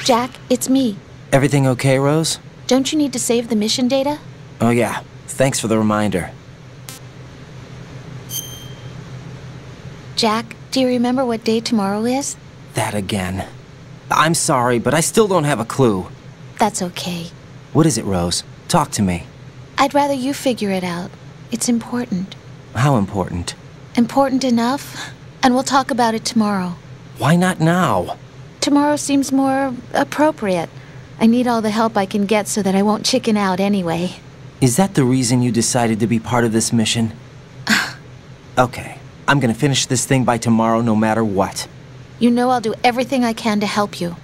Jack, it's me. Everything okay, Rose? Don't you need to save the mission data? Oh yeah, thanks for the reminder. Jack, do you remember what day tomorrow is? That again. I'm sorry, but I still don't have a clue. That's okay. What is it, Rose? Talk to me. I'd rather you figure it out. It's important. How important? Important enough, and we'll talk about it tomorrow. Why not now? Tomorrow seems more appropriate. I need all the help I can get so that I won't chicken out anyway. Is that the reason you decided to be part of this mission? Okay, I'm gonna finish this thing by tomorrow no matter what. You know I'll do everything I can to help you.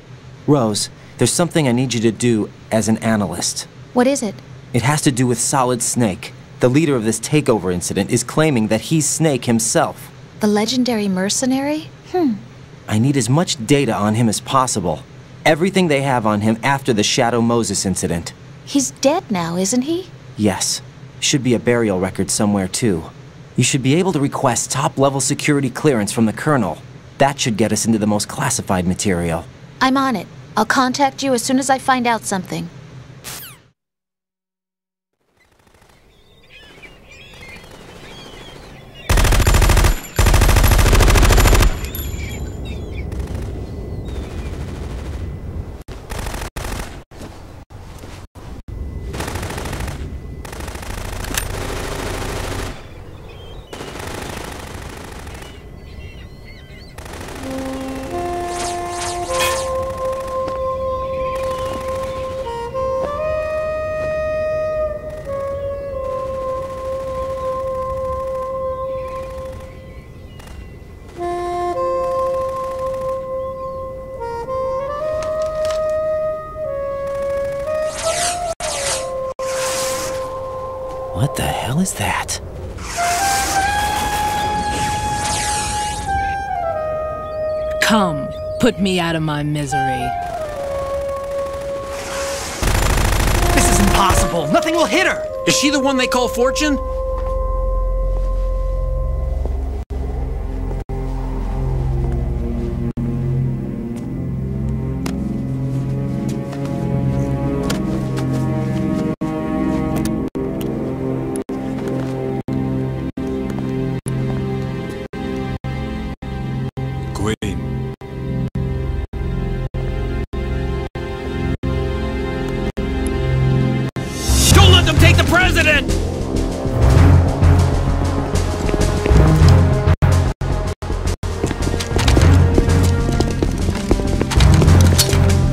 Rose, there's something I need you to do as an analyst. What is it? It has to do with Solid Snake. The leader of this takeover incident is claiming that he's Snake himself. The legendary mercenary? I need as much data on him as possible. Everything they have on him after the Shadow Moses incident. He's dead now, isn't he? Yes. Should be a burial record somewhere, too. You should be able to request top-level security clearance from the Colonel. That should get us into the most classified material. I'm on it. I'll contact you as soon as I find out something. What the hell is that? Come, put me out of my misery. This is impossible. Nothing will hit her. Is she the one they call Fortune? Take the president!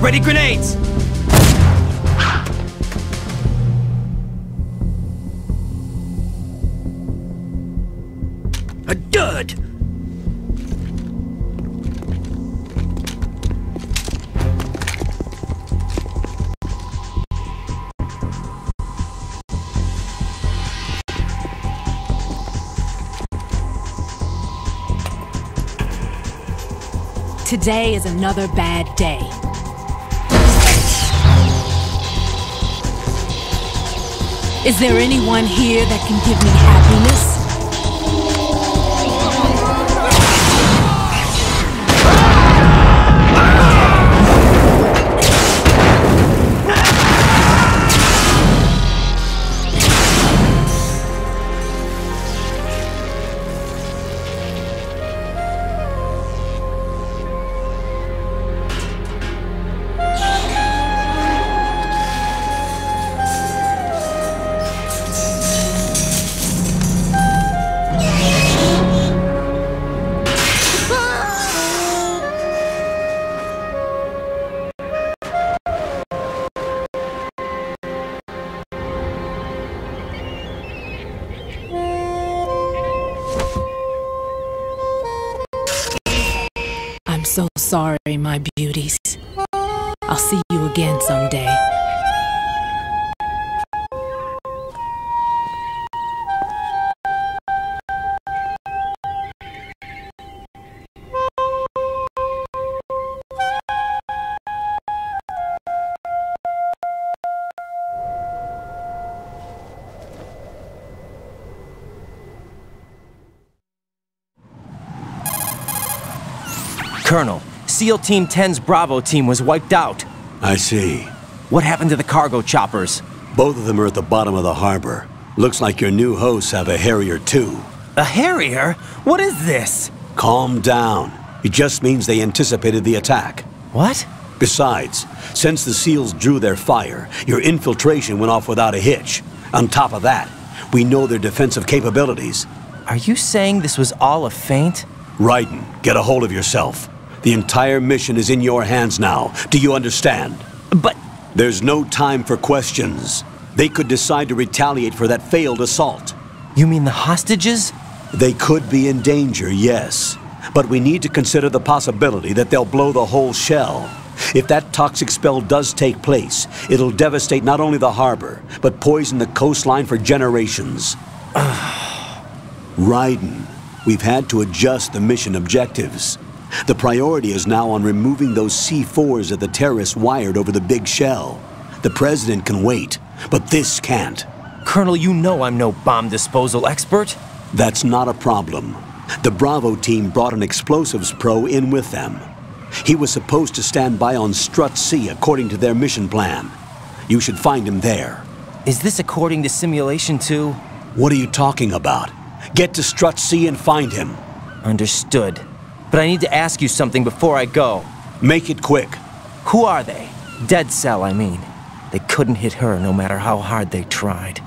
Ready grenades! A dud! Today is another bad day. Is there anyone here that can give me happiness? I'm so sorry, my beauties. I'll see you again someday. Colonel, SEAL Team 10's Bravo team was wiped out. I see. What happened to the cargo choppers? Both of them are at the bottom of the harbor. Looks like your new hosts have a Harrier too. A Harrier? What is this? Calm down. It just means they anticipated the attack. What? Besides, since the SEALs drew their fire, your infiltration went off without a hitch. On top of that, we know their defensive capabilities. Are you saying this was all a feint? Raiden, get a hold of yourself. The entire mission is in your hands now. Do you understand? But... There's no time for questions. They could decide to retaliate for that failed assault. You mean the hostages? They could be in danger, yes. But we need to consider the possibility that they'll blow the whole shell. If that toxic spell does take place, it'll devastate not only the harbor, but poison the coastline for generations. Raiden, we've had to adjust the mission objectives. The priority is now on removing those C4s that the terrorists wired over the big shell. The President can wait, but this can't. Colonel, you know I'm no bomb disposal expert. That's not a problem. The Bravo team brought an explosives pro in with them. He was supposed to stand by on Strut C according to their mission plan. You should find him there. Is this according to Simulation 2? What are you talking about? Get to Strut C and find him. Understood. But I need to ask you something before I go. Make it quick. Who are they? Dead Cell, I mean. They couldn't hit her no matter how hard they tried.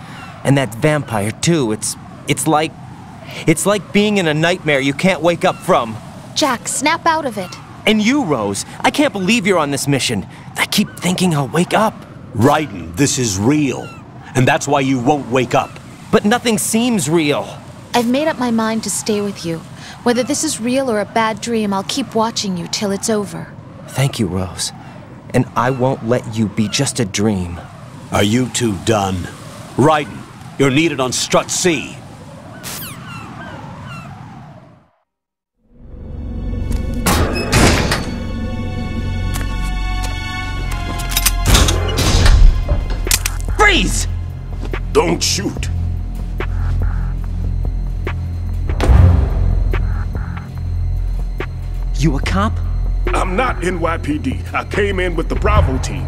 And that vampire, too, it's like being in a nightmare you can't wake up from. Jack, snap out of it. And you, Rose, I can't believe you're on this mission. I keep thinking I'll wake up. Raiden, this is real. And that's why you won't wake up. But nothing seems real. I've made up my mind to stay with you. Whether this is real or a bad dream, I'll keep watching you till it's over. Thank you, Rose. And I won't let you be just a dream. Are you two done? Raiden, you're needed on Strut C. Freeze! Don't shoot. You a cop? I'm not NYPD. I came in with the Bravo team.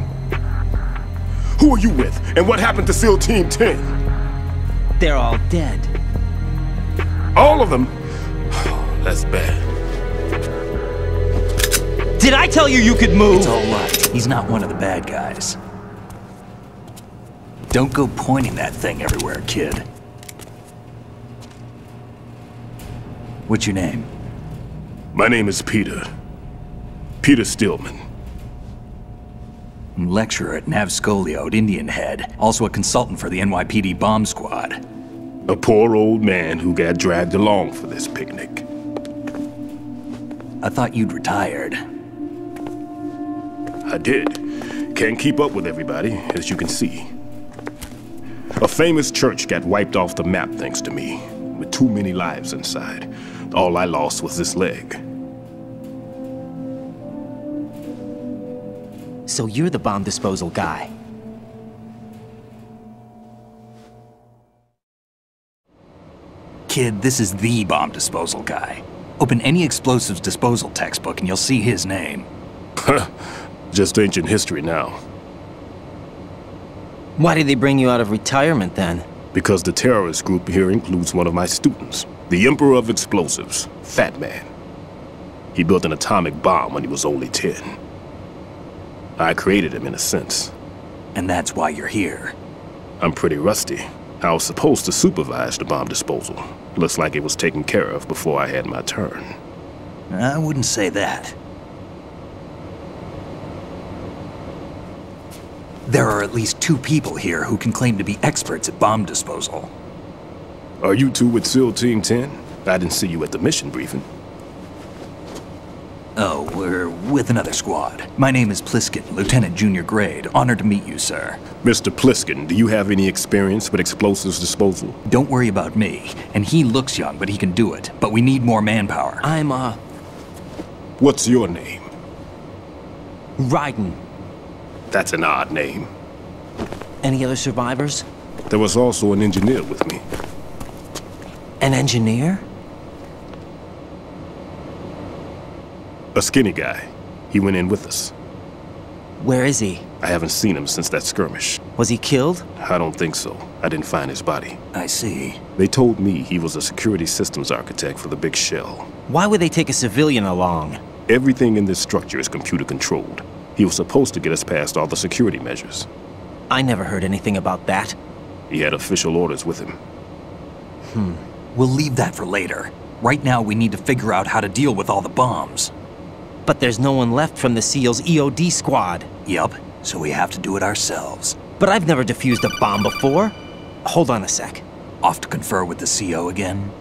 Who are you with? And what happened to SEAL Team 10? They're all dead. All of them? That's bad. Did I tell you you could move? It's all right. He's not one of the bad guys. Don't go pointing that thing everywhere, kid. What's your name? My name is Peter. Peter Stillman. Lecturer at Nav Scolio at Indian Head. Also a consultant for the NYPD bomb squad. A poor old man who got dragged along for this picnic. I thought you'd retired. I did. Can't keep up with everybody, as you can see. A famous church got wiped off the map thanks to me, with too many lives inside. All I lost was this leg. So you're the bomb disposal guy. Kid, this is the bomb disposal guy. Open any explosives disposal textbook and you'll see his name. Just ancient history now. Why did they bring you out of retirement then? Because the terrorist group here includes one of my students, the Emperor of Explosives, Fat Man. He built an atomic bomb when he was only 10. I created him in a sense. And that's why you're here. I'm pretty rusty. I was supposed to supervise the bomb disposal. Looks like it was taken care of before I had my turn. I wouldn't say that. There are at least 2 people here who can claim to be experts at bomb disposal. Are you two with SEAL Team 10? I didn't see you at the mission briefing. Oh, we're with another squad. My name is Pliskin, Lieutenant Junior Grade. Honored to meet you, sir. Mr. Pliskin, do you have any experience with explosives disposal? Don't worry about me. And he looks young, but he can do it. But we need more manpower. I'm, What's your name? Raiden. That's an odd name. Any other survivors? There was also an engineer with me. An engineer? A skinny guy. He went in with us. Where is he? I haven't seen him since that skirmish. Was he killed? I don't think so. I didn't find his body. I see. They told me he was a security systems architect for the big shell. Why would they take a civilian along? Everything in this structure is computer controlled. He was supposed to get us past all the security measures. I never heard anything about that. He had official orders with him. We'll leave that for later. Right now, we need to figure out how to deal with all the bombs. But there's no one left from the SEAL's EOD squad. Yup, so we have to do it ourselves. But I've never defused a bomb before. Hold on a sec. Off to confer with the CO again?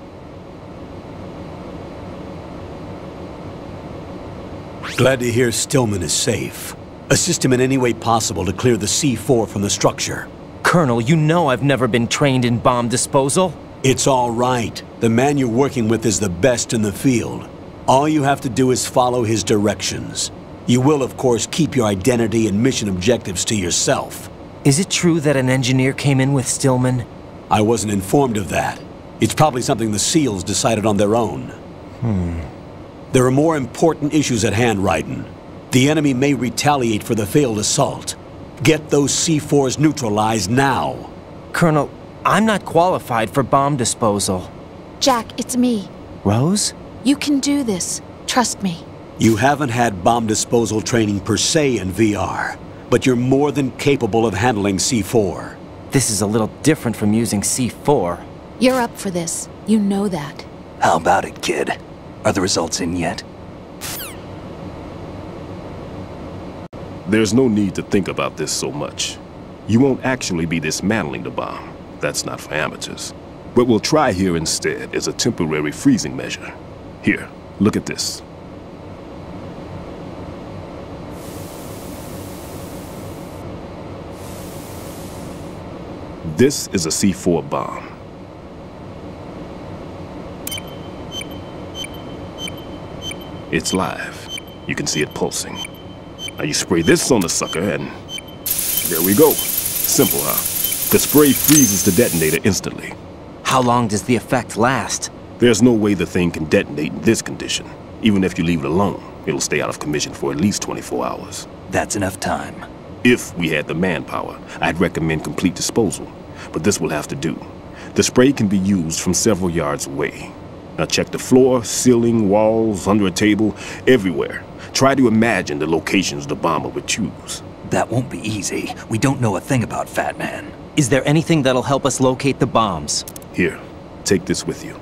Glad to hear Stillman is safe. Assist him in any way possible to clear the C4 from the structure. Colonel, you know I've never been trained in bomb disposal. It's all right. The man you're working with is the best in the field. All you have to do is follow his directions. You will, of course, keep your identity and mission objectives to yourself. Is it true that an engineer came in with Stillman? I wasn't informed of that. It's probably something the SEALs decided on their own. There are more important issues at hand, Raiden. The enemy may retaliate for the failed assault. Get those C4s neutralized now. Colonel, I'm not qualified for bomb disposal. Jack, it's me. Rose? You can do this. Trust me. You haven't had bomb disposal training per se in VR, but you're more than capable of handling C4. This is a little different from using C4. You're up for this. You know that. How about it, kid? Are the results in yet? There's no need to think about this so much. You won't actually be dismantling the bomb. That's not for amateurs. What we'll try here instead is a temporary freezing measure. Here, look at this. This is a C4 bomb. It's live. You can see it pulsing. Now you spray this on the sucker and there we go. Simple, huh? The spray freezes the detonator instantly. How long does the effect last? There's no way the thing can detonate in this condition. Even if you leave it alone, it'll stay out of commission for at least 24 hours. That's enough time. If we had the manpower, I'd recommend complete disposal. But this will have to do. The spray can be used from several yards away. Now check the floor, ceiling, walls, under a table, everywhere. Try to imagine the locations the bomber would choose. That won't be easy. We don't know a thing about Fat Man. Is there anything that'll help us locate the bombs? Here, take this with you.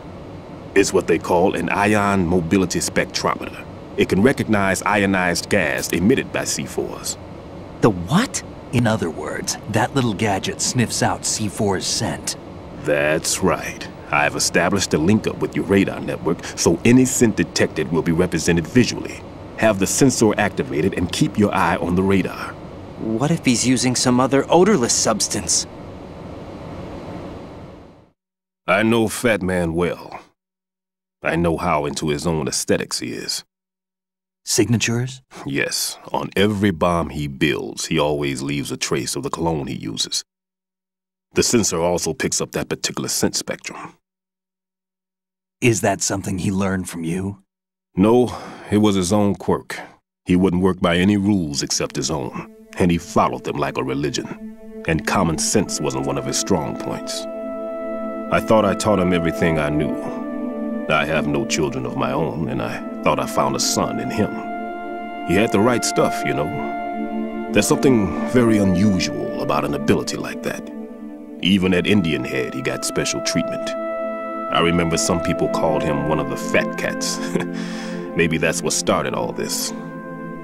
It's what they call an ion mobility spectrometer. It can recognize ionized gas emitted by C4s. The what? In other words, that little gadget sniffs out C4's scent. That's right. I've established a link-up with your radar network, so any scent detected will be represented visually. Have the sensor activated and keep your eye on the radar. What if he's using some other odorless substance? I know Fat Man well. I know how into his own aesthetics he is. Signatures? Yes, on every bomb he builds, he always leaves a trace of the cologne he uses. The sensor also picks up that particular scent spectrum. Is that something he learned from you? No, it was his own quirk. He wouldn't work by any rules except his own, and he followed them like a religion. And common sense wasn't one of his strong points. I thought I taught him everything I knew. I have no children of my own, and I thought I found a son in him. He had the right stuff, you know. There's something very unusual about an ability like that. Even at Indian Head, he got special treatment. I remember some people called him one of the fat cats. Maybe that's what started all this.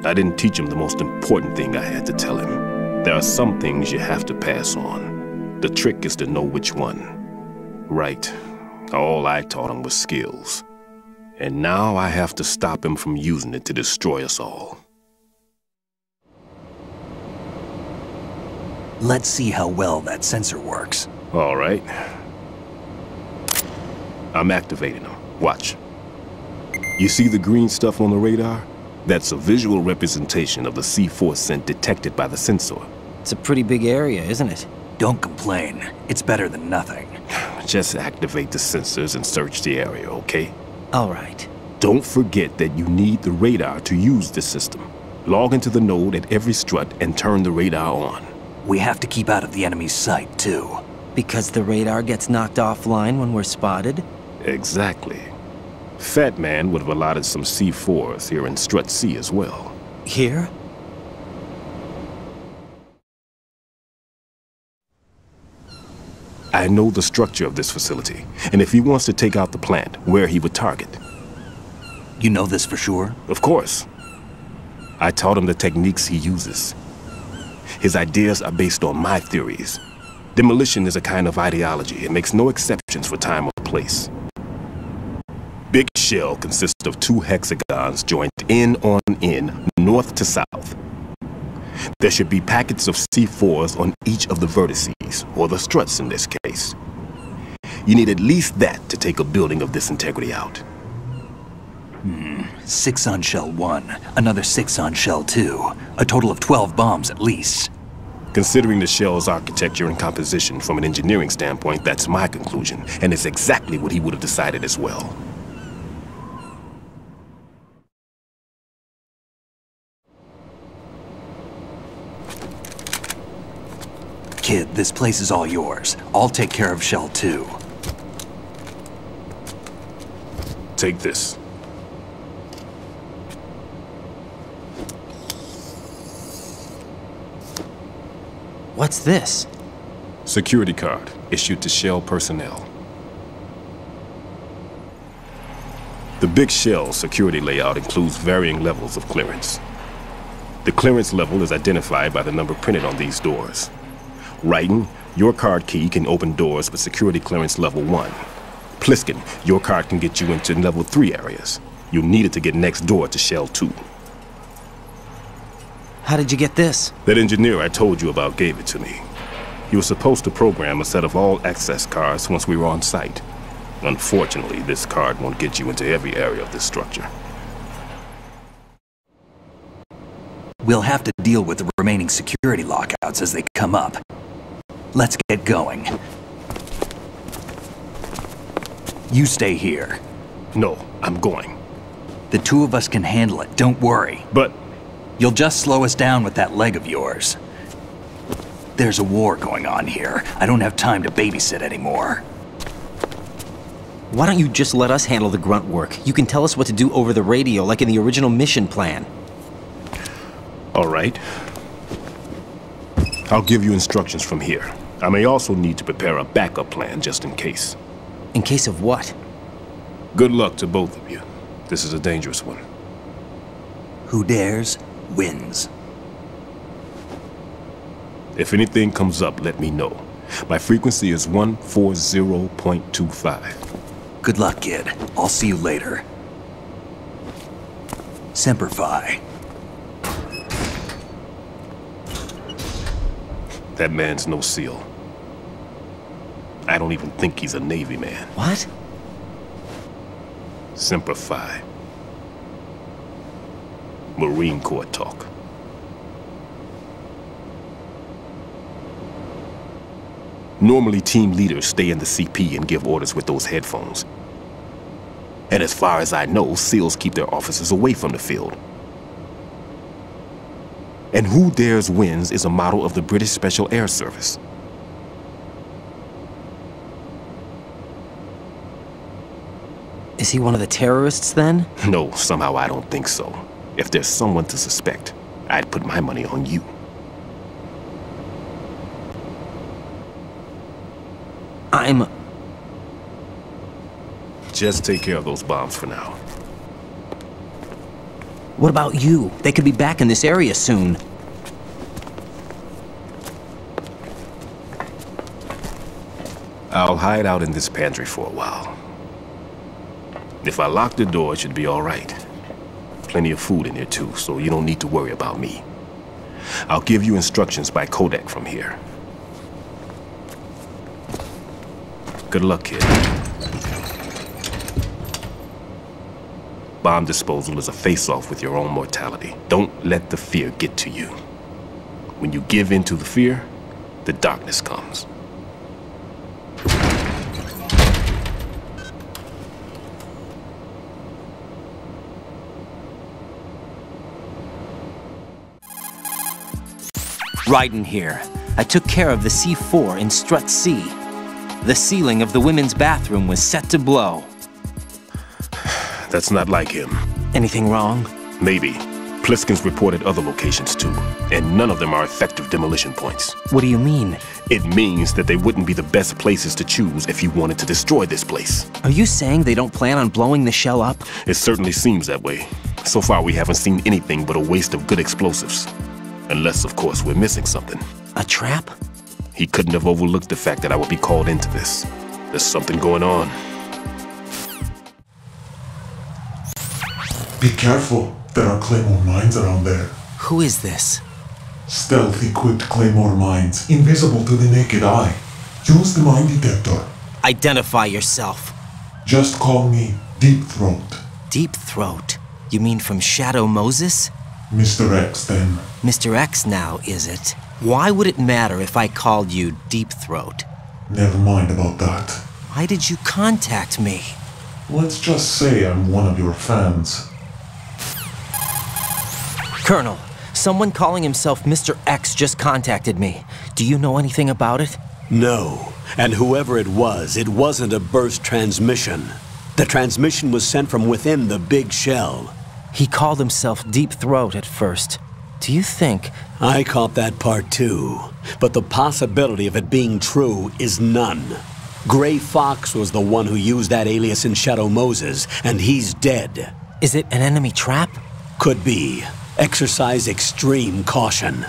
I didn't teach him the most important thing I had to tell him. There are some things you have to pass on. The trick is to know which one. Right. All I taught him was skills. And now I have to stop him from using it to destroy us all. Let's see how well that sensor works. All right. I'm activating them. Watch. You see the green stuff on the radar? That's a visual representation of the C4 scent detected by the sensor. It's a pretty big area, isn't it? Don't complain. It's better than nothing. Just activate the sensors and search the area, okay? All right. Don't forget that you need the radar to use this system. Log into the node at every strut and turn the radar on. We have to keep out of the enemy's sight, too. Because the radar gets knocked offline when we're spotted? Exactly. Fat Man would have allotted some C4s here in Strut C as well. Here? I know the structure of this facility, and if he wants to take out the plant, where he would target. You know this for sure? Of course. I taught him the techniques he uses. His ideas are based on my theories. Demolition is a kind of ideology. It makes no exceptions for time or place. Big shell consists of 2 hexagons joined end on end, north to south. There should be packets of C4s on each of the vertices, or the struts in this case. You need at least that to take a building of this integrity out. 6 on shell 1, another 6 on shell 2. A total of 12 bombs at least. Considering the shell's architecture and composition from an engineering standpoint, that's my conclusion, and it's exactly what he would have decided as well. Kid, this place is all yours. I'll take care of shell 2. Take this. What's this? Security card issued to Shell personnel. The Big Shell security layout includes varying levels of clearance. The clearance level is identified by the number printed on these doors. Writing, your card key can open doors with security clearance level 1. Pliskin, your card can get you into level 3 areas. You'll need it to get next door to Shell 2. How did you get this? That engineer I told you about gave it to me. He was supposed to program a set of all access cards once we were on site. Unfortunately, this card won't get you into every area of this structure. We'll have to deal with the remaining security lockouts as they come up. Let's get going. You stay here. No, I'm going. The 2 of us can handle it, don't worry. But You'll just slow us down with that leg of yours. There's a war going on here. I don't have time to babysit anymore. Why don't you just let us handle the grunt work? You can tell us what to do over the radio, like in the original mission plan. all right. I'll give you instructions from here. I may also need to prepare a backup plan just in case. In case of what? Good luck to both of you. This is a dangerous one. Who dares, wins. If anything comes up, let me know. My frequency is 140.25. Good luck, kid. I'll see you later. Semper Fi. That man's no SEAL. I don't even think he's a Navy man. What? Semper Fi. Marine Corps talk. Normally, team leaders stay in the CP and give orders with those headphones. And as far as I know, SEALs keep their officers away from the field. And who dares wins is a motto of the British Special Air Service. Is he one of the terrorists then? No, somehow I don't think so. If there's someone to suspect, I'd put my money on you. Just take care of those bombs for now. What about you? They could be back in this area soon. I'll hide out in this pantry for a while. If I lock the door, it should be all right. Plenty of food in here too, so you don't need to worry about me. I'll give you instructions by codec from here. Good luck, kid. Bomb disposal is a face-off with your own mortality. Don't let the fear get to you. When you give in to the fear, the darkness comes. Right in here. I took care of the C4 in strut C. The ceiling of the women's bathroom was set to blow. That's not like him. Anything wrong? Maybe. Pliskin's reported other locations too, and none of them are effective demolition points. What do you mean? It means that they wouldn't be the best places to choose if you wanted to destroy this place. Are you saying they don't plan on blowing the shell up? It certainly seems that way. So far we haven't seen anything but a waste of good explosives. Unless, of course, we're missing something. A trap? He couldn't have overlooked the fact that I would be called into this. There's something going on. Be careful. There are Claymore mines around there. Who is this? Stealth-equipped Claymore mines, invisible to the naked eye. Use the mine detector. Identify yourself. Just call me Deep Throat. Deep Throat? You mean from Shadow Moses? Mr. X, then. Mr. X now, is it? Why would it matter if I called you Deep Throat? Never mind about that. Why did you contact me? Let's just say I'm one of your fans. Colonel, someone calling himself Mr. X just contacted me. Do you know anything about it? No. And whoever it wasn't a burst transmission. The transmission was sent from within the big shell. He called himself Deep Throat at first. Do you think... I caught that part too. But the possibility of it being true is none. Gray Fox was the one who used that alias in Shadow Moses, and he's dead. Is it an enemy trap? Could be. Exercise extreme caution.